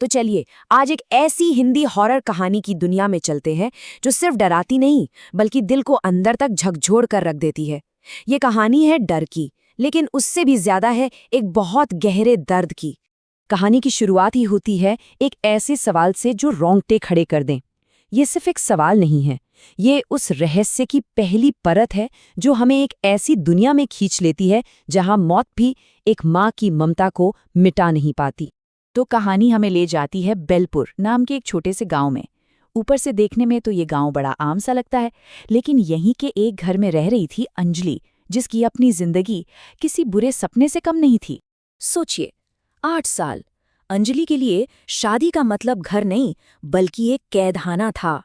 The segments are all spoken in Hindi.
तो चलिए आज एक ऐसी हिंदी हॉरर कहानी की दुनिया में चलते हैं जो सिर्फ डराती नहीं बल्कि दिल को अंदर तक झकझोर कर रख देती है। ये कहानी है डर की, लेकिन उससे भी ज्यादा है एक बहुत गहरे दर्द की। कहानी की शुरुआत ही होती है एक ऐसे सवाल से जो रोंगटे खड़े कर दें। ये सिर्फ एक सवाल नहीं है, ये उस रहस्य की पहली परत है जो हमें एक ऐसी दुनिया में खींच लेती है जहां मौत भी एक माँ की ममता को मिटा नहीं पाती। तो कहानी हमें ले जाती है बेलपुर नाम के एक छोटे से गांव में। ऊपर से देखने में तो ये गांव बड़ा आम सा लगता है, लेकिन यहीं के एक घर में रह रही थी अंजलि, जिसकी अपनी जिंदगी किसी बुरे सपने से कम नहीं थी। सोचिए, 8 साल अंजलि के लिए शादी का मतलब घर नहीं बल्कि एक कैदखाना था।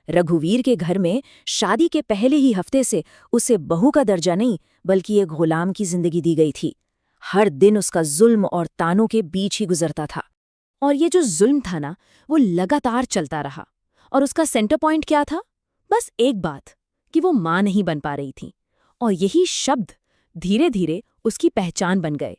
रघुवीर के घर में शादी के पहले ही हफ्ते से उसे बहू का दर्जा नहीं बल्कि एक गुलाम की जिंदगी दी गई थी। हर दिन उसका जुल्म और तानों के बीच ही गुजरता था। और ये जो जुल्म था ना, वो लगातार चलता रहा। और उसका सेंटर पॉइंट क्या था? बस एक बात, कि वो मां नहीं बन पा रही थी। और यही शब्द धीरे धीरे उसकी पहचान बन गए।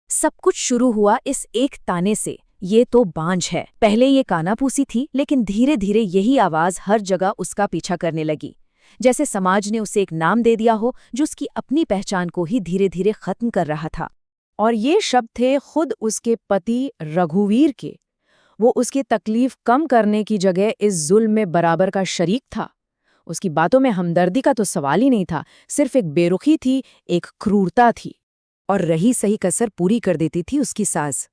सब कुछ शुरू हुआ इस एक ताने से, ये तो बांझ है। पहले ये कानापूसी थी, लेकिन धीरे धीरे यही आवाज हर जगह उसका पीछा करने लगी। जैसे समाज ने उसे एक नाम दे दिया हो जो उसकी अपनी पहचान को ही धीरे धीरे खत्म कर रहा था। और ये शब्द थे खुद उसके पति रघुवीर के। वो उसकी तकलीफ कम करने की जगह इस जुल्म में बराबर का शरीक था। उसकी बातों में हमदर्दी का तो सवाल ही नहीं था, सिर्फ एक बेरुखी थी, एक क्रूरता थी। और रही सही कसर पूरी कर देती थी उसकी सास।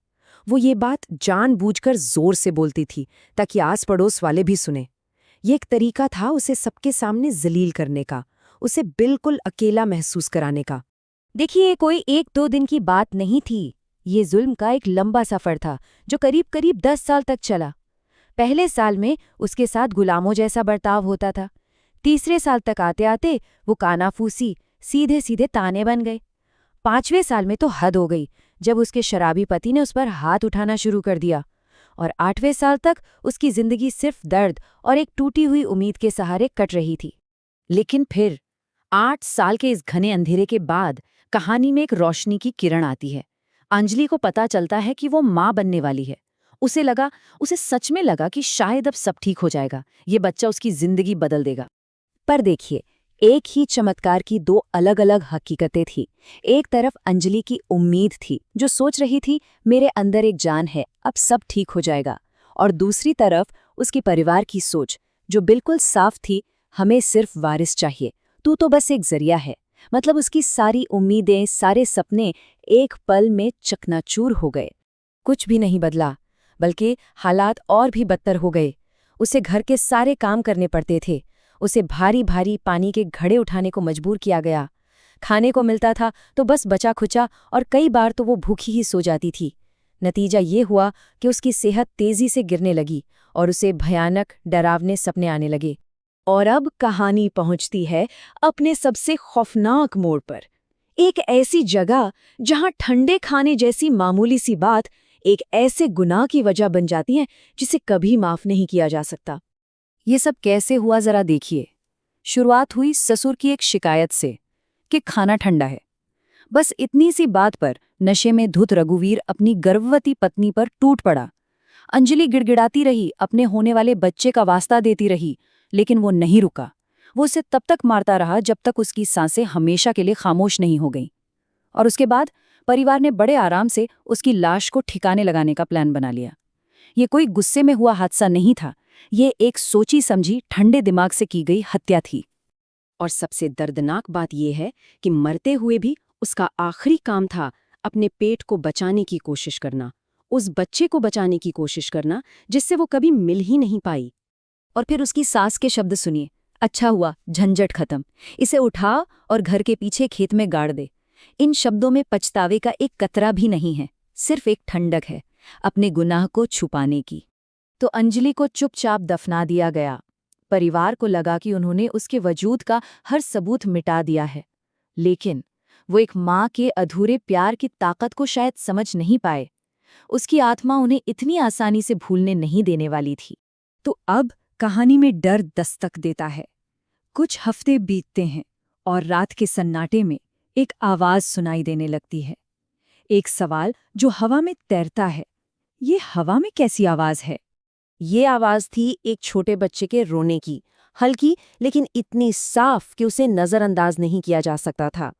वो ये बात जानबूझकर जोर से बोलती थी ताकि आस पड़ोस वाले भी सुने। ये एक तरीका था उसे सबके सामने जलील करने का, उसे बिल्कुल अकेला महसूस कराने का। देखिए, कोई 1-2 दिन की बात नहीं थी। ये जुल्म का एक लंबा सफर था जो करीब करीब 10 साल तक चला। पहले साल में उसके साथ गुलामों जैसा बर्ताव होता था। तीसरे साल तक आते आते वो कानाफूसी, सीधे सीधे ताने बन गए। 5वें साल में तो हद हो गई, जब उसके शराबी पति ने उस पर हाथ उठाना शुरू कर दिया। और 8वें साल तक उसकी जिंदगी सिर्फ दर्द और एक टूटी हुई उम्मीद के सहारे कट रही थी। लेकिन फिर 8 साल के इस घने अंधेरे के बाद कहानी में एक रोशनी की किरण आती है। अंजलि को पता चलता है कि वो माँ बनने वाली है। उसे सच में लगा कि शायद अब सब ठीक हो जाएगा, ये बच्चा उसकी जिंदगी बदल देगा। पर देखिए, एक ही चमत्कार की 2 अलग-अलग हकीकतें थी। एक तरफ अंजलि की उम्मीद थी, जो सोच रही थी मेरे अंदर एक जान है, अब सब ठीक हो जाएगा। और दूसरी तरफ उसके परिवार की सोच, जो बिल्कुल साफ थी, हमें सिर्फ वारिस चाहिए, तू तो बस एक जरिया है। मतलब उसकी सारी उम्मीदें, सारे सपने एक पल में चकनाचूर हो गए। कुछ भी नहीं बदला, बल्कि हालात और भी बदतर हो गए। उसे घर के सारे काम करने पड़ते थे। उसे भारी भारी पानी के घड़े उठाने को मजबूर किया गया। खाने को मिलता था तो बस बचा खुचा, और कई बार तो वो भूखी ही सो जाती थी। नतीजा ये हुआ कि उसकी सेहत तेजी से गिरने लगी और उसे भयानक डरावने सपने आने लगे। और अब कहानी पहुंचती है अपने सबसे खौफनाक मोड़ पर। एक ऐसी जगह जहां ठंडे खाने जैसी मामूली सी बात एक ऐसे गुनाह की वजह बन जाती है जिसे कभी माफ नहीं किया जा सकता। ये सब कैसे हुआ जरा देखिए। शुरुआत हुई ससुर की एक शिकायत से कि खाना ठंडा है। बस इतनी सी बात पर नशे में धुत रघुवीर अपनी गर्भवती पत्नी पर टूट पड़ा। अंजलि गिड़गिड़ाती रही, अपने होने वाले बच्चे का वास्ता देती रही, लेकिन वो नहीं रुका। वो उसे तब तक मारता रहा जब तक उसकी सांसें हमेशा के लिए खामोश नहीं हो गईं। और उसके बाद परिवार ने बड़े आराम से उसकी लाश को ठिकाने लगाने का प्लान बना लिया। ये कोई गुस्से में हुआ हादसा नहीं था, ये एक सोची समझी ठंडे दिमाग से की गई हत्या थी। और सबसे दर्दनाक बात यह है कि मरते हुए भी उसका आखिरी काम था अपने पेट को बचाने की कोशिश करना, उस बच्चे को बचाने की कोशिश करना जिससे वो कभी मिल ही नहीं पाई। और फिर उसकी सास के शब्द सुनिए, अच्छा हुआ, झंझट खत्म, इसे उठा और घर के पीछे खेत में गाड़ दे। इन शब्दों में पछतावे का एक कतरा भी नहीं है, सिर्फ एक ठंडक है अपने गुनाह को छुपाने की। तो अंजलि को चुपचाप दफना दिया गया। परिवार को लगा कि उन्होंने उसके वजूद का हर सबूत मिटा दिया है, लेकिन वो एक माँ के अधूरे प्यार की ताकत को शायद समझ नहीं पाए। उसकी आत्मा उन्हें इतनी आसानी से भूलने नहीं देने वाली थी। तो अब कहानी में डर दस्तक देता है। कुछ हफ्ते बीतते हैं और रात के सन्नाटे में एक आवाज सुनाई देने लगती है। एक सवाल जो हवा में तैरता है, ये हवा में कैसी आवाज है? ये आवाज थी एक छोटे बच्चे के रोने की, हल्की लेकिन इतनी साफ कि उसे नजरअंदाज नहीं किया जा सकता था।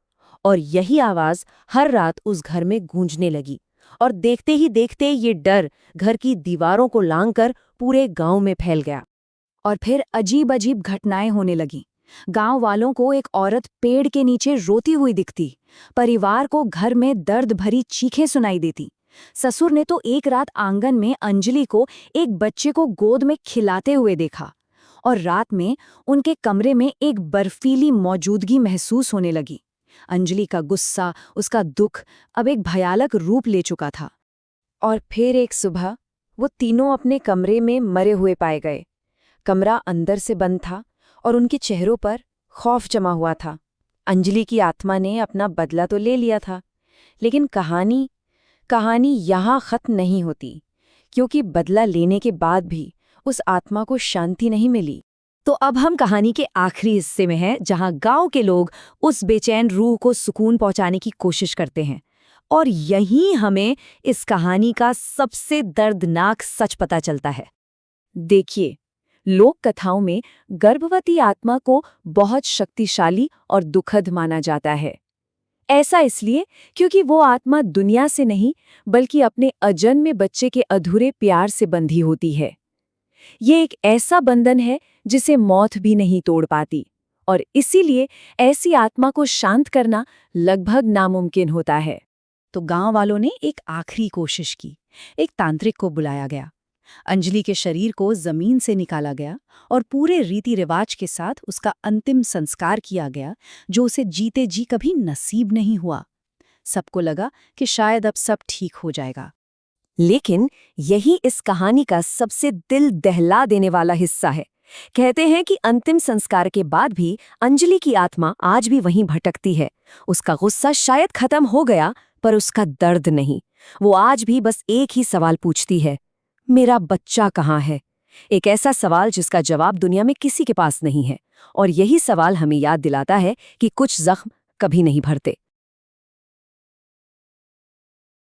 और यही आवाज हर रात उस घर में गूंजने लगी। और देखते ही देखते ये डर घर की दीवारों को लांघकर पूरे गांव में फैल गया। और फिर अजीब अजीब घटनाएं होने लगीं। गांव वालों को एक औरत पेड़ के नीचे रोती हुई दिखती। परिवार को घर में दर्द भरी चीखें सुनाई देती। ससुर ने तो एक रात आंगन में अंजलि को एक बच्चे को गोद में खिलाते हुए देखा। और रात में उनके कमरे में एक बर्फीली मौजूदगी महसूस होने लगी। अंजलि का गुस्सा, उसका दुख अब एक भयानक रूप ले चुका था। और फिर एक सुबह वो तीनों अपने कमरे में मरे हुए पाए गए। कमरा अंदर से बंद था और उनके चेहरों पर खौफ जमा हुआ था। अंजलि की आत्मा ने अपना बदला तो ले लिया था, लेकिन कहानी यहाँ खत्म नहीं होती, क्योंकि बदला लेने के बाद भी उस आत्मा को शांति नहीं मिली। तो अब हम कहानी के आखिरी हिस्से में हैं, जहाँ गांव के लोग उस बेचैन रूह को सुकून पहुंचाने की कोशिश करते हैं। और यहीं हमें इस कहानी का सबसे दर्दनाक सच पता चलता है। देखिए, लोक कथाओं में गर्भवती आत्मा को बहुत शक्तिशाली और दुखद माना जाता है। ऐसा इसलिए क्योंकि वो आत्मा दुनिया से नहीं, बल्कि अपने अजन्मे बच्चे के अधूरे प्यार से बंधी होती है। ये एक ऐसा बंधन है जिसे मौत भी नहीं तोड़ पाती, और इसीलिए ऐसी आत्मा को शांत करना लगभग नामुमकिन होता है। तो गांव वालों ने एक आखिरी कोशिश की। एक तांत्रिक को बुलाया गया। अंजलि के शरीर को जमीन से निकाला गया और पूरे रीति रिवाज के साथ उसका अंतिम संस्कार किया गया, जो उसे जीते जी कभी नसीब नहीं हुआ। सबको लगा कि शायद अब सब ठीक हो जाएगा। लेकिन यही इस कहानी का सबसे दिल दहला देने वाला हिस्सा है। कहते हैं कि अंतिम संस्कार के बाद भी अंजलि की आत्मा आज भी वहीं भटकती है। उसका गुस्सा शायद खत्म हो गया, पर उसका दर्द नहीं। वो आज भी बस एक ही सवाल पूछती है, मेरा बच्चा कहाँ है? एक ऐसा सवाल जिसका जवाब दुनिया में किसी के पास नहीं है। और यही सवाल हमें याद दिलाता है कि कुछ जख्म कभी नहीं भरते।